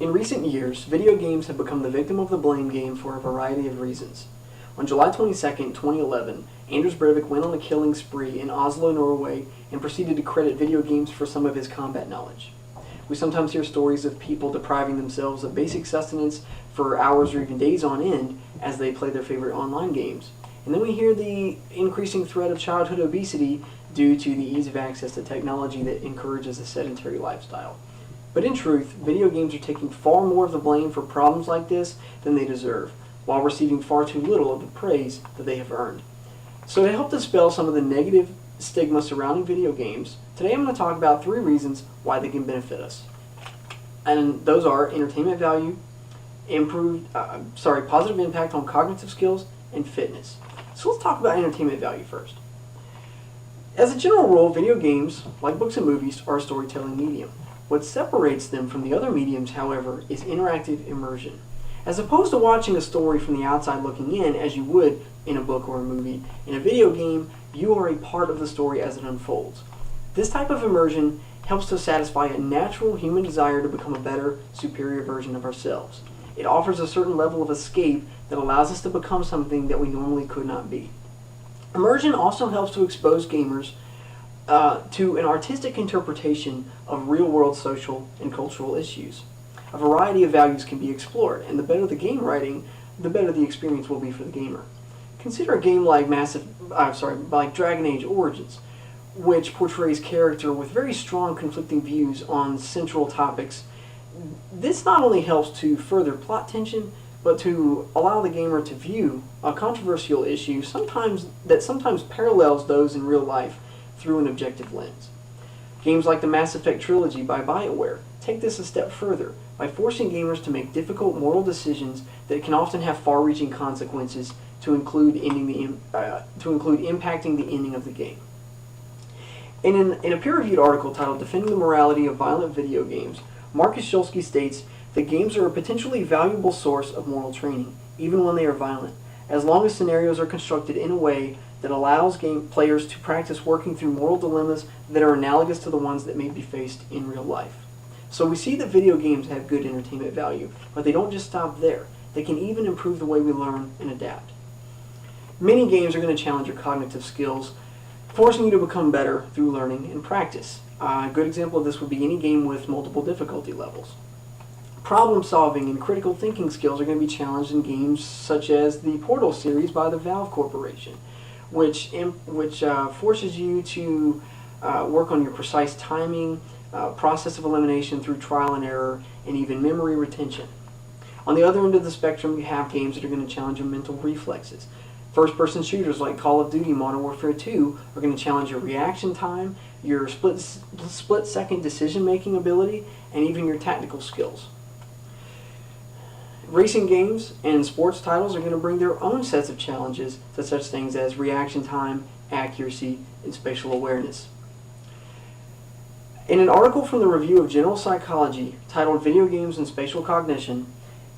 In recent years, video games have become the victim of the blame game for a variety of reasons. On July 22, 2011, Anders Breivik went on a killing spree in Oslo, Norway, and proceeded to credit video games for some of his combat knowledge. We sometimes hear stories of people depriving themselves of basic sustenance for hours or even days on end as they play their favorite online games. And then we hear the increasing threat of childhood obesity due to the ease of access to technology that encourages a sedentary lifestyle. But in truth, video games are taking far more of the blame for problems like this than they deserve, while receiving far too little of the praise that they have earned. So to help dispel some of the negative stigma surrounding video games, today I'm going to talk about 3 reasons why they can benefit us. And those are entertainment value, positive impact on cognitive skills, and fitness. So let's talk about entertainment value first. As a general rule, video games, like books and movies, are a storytelling medium. What separates them from the other mediums, however, is interactive immersion. As opposed to watching a story from the outside looking in, as you would in a book or a movie, in a video game, you are a part of the story as it unfolds. This type of immersion helps to satisfy a natural human desire to become a better, superior version of ourselves. It offers a certain level of escape that allows us to become something that we normally could not be. Immersion also helps to expose gamers to an artistic interpretation of real-world social and cultural issues. A variety of values can be explored, and the better the game writing, the better the experience will be for the gamer. Consider a game like Dragon Age Origins, which portrays character with very strong conflicting views on central topics. This not only helps to further plot tension, but to allow the gamer to view a controversial issue sometimes parallels those in real life through an objective lens. Games like the Mass Effect trilogy by BioWare take this a step further by forcing gamers to make difficult moral decisions that can often have far-reaching consequences to include impacting the ending of the game. In a peer-reviewed article titled "Defending the Morality of Violent Video Games," Marcus Schulsky states that games are a potentially valuable source of moral training, even when they are violent, as long as scenarios are constructed in a way that allows game players to practice working through moral dilemmas that are analogous to the ones that may be faced in real life. So we see that video games have good entertainment value, but they don't just stop there. They can even improve the way we learn and adapt. Many games are going to challenge your cognitive skills, forcing you to become better through learning and practice. A good example of this would be any game with multiple difficulty levels. Problem solving and critical thinking skills are going to be challenged in games such as the Portal series by the Valve Corporation, which forces you to work on your precise timing, process of elimination through trial and error, and even memory retention. On the other end of the spectrum, you have games that are going to challenge your mental reflexes. First-person shooters like Call of Duty Modern Warfare 2 are going to challenge your reaction time, your split-second decision-making ability, and even your tactical skills. Racing games and sports titles are going to bring their own sets of challenges to such things as reaction time, accuracy, and spatial awareness. In an article from the Review of General Psychology titled "Video Games and Spatial Cognition,"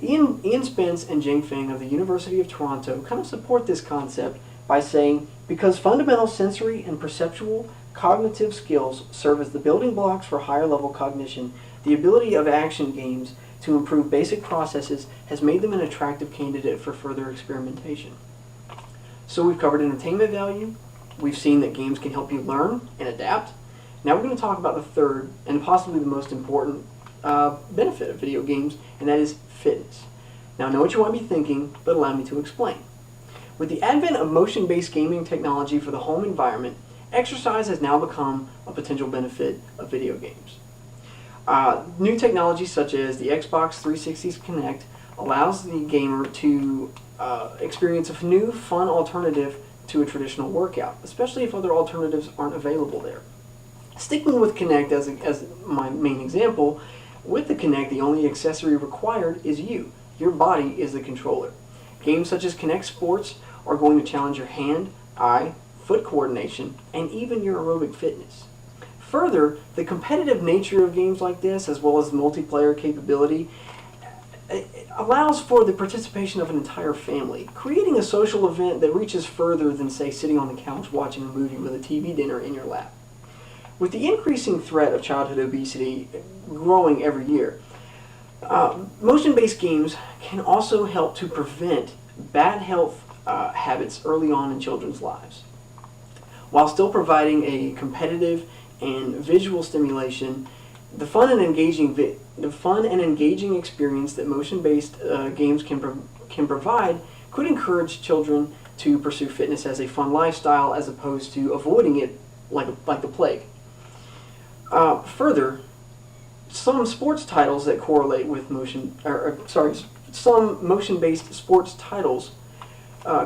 Ian Spence and Jing Feng of the University of Toronto kind of support this concept by saying, because fundamental sensory and perceptual cognitive skills serve as the building blocks for higher level cognition, the ability of action games to improve basic processes has made them an attractive candidate for further experimentation. So we've covered entertainment value, we've seen that games can help you learn and adapt. Now we're going to talk about the third and possibly the most important benefit of video games, and that is fitness. Now I know what you might be thinking, but allow me to explain. With the advent of motion-based gaming technology for the home environment, exercise has now become a potential benefit of video games. New technology such as the Xbox 360's Kinect allows the gamer to experience a new, fun alternative to a traditional workout, especially if other alternatives aren't available there. Sticking with Kinect as my main example, with the Kinect, the only accessory required is you. Your body is the controller. Games such as Kinect Sports are going to challenge your hand, eye, foot coordination, and even your aerobic fitness. Further, the competitive nature of games like this, as well as the multiplayer capability, allows for the participation of an entire family, creating a social event that reaches further than, say, sitting on the couch watching a movie with a TV dinner in your lap. With the increasing threat of childhood obesity growing every year, Motion-based games can also help to prevent bad health habits early on in children's lives, while still providing a competitive and visual stimulation. The fun and engaging experience that motion-based games can provide could encourage children to pursue fitness as a fun lifestyle, as opposed to avoiding it like the plague. Further, some sports titles that correlate with some motion-based sports titles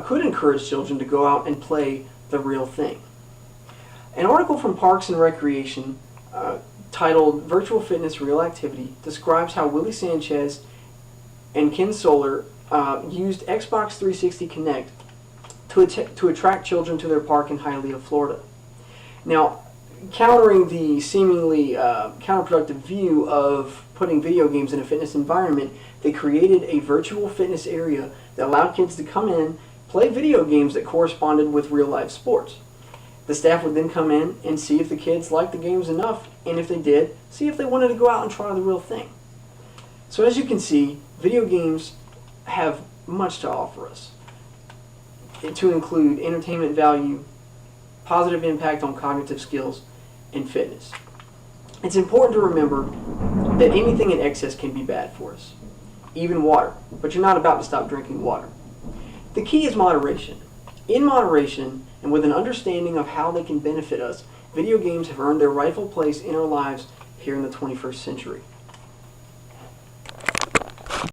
could encourage children to go out and play the real thing. An article from Parks and Recreation titled "Virtual Fitness Real Activity" describes how Willie Sanchez and Ken Soler used Xbox 360 Connect to attract children to their park in Hialeah, Florida. Now, countering the seemingly counterproductive view of putting video games in a fitness environment, they created a virtual fitness area that allowed kids to come in, play video games that corresponded with real-life sports. The staff would then come in and see if the kids liked the games enough, and if they did, see if they wanted to go out and try the real thing. So as you can see, video games have much to offer us, to include entertainment value, positive impact on cognitive skills, and fitness. It's important to remember that anything in excess can be bad for us, even water, but you're not about to stop drinking water. The key is moderation. In moderation, and with an understanding of how they can benefit us, video games have earned their rightful place in our lives here in the 21st century.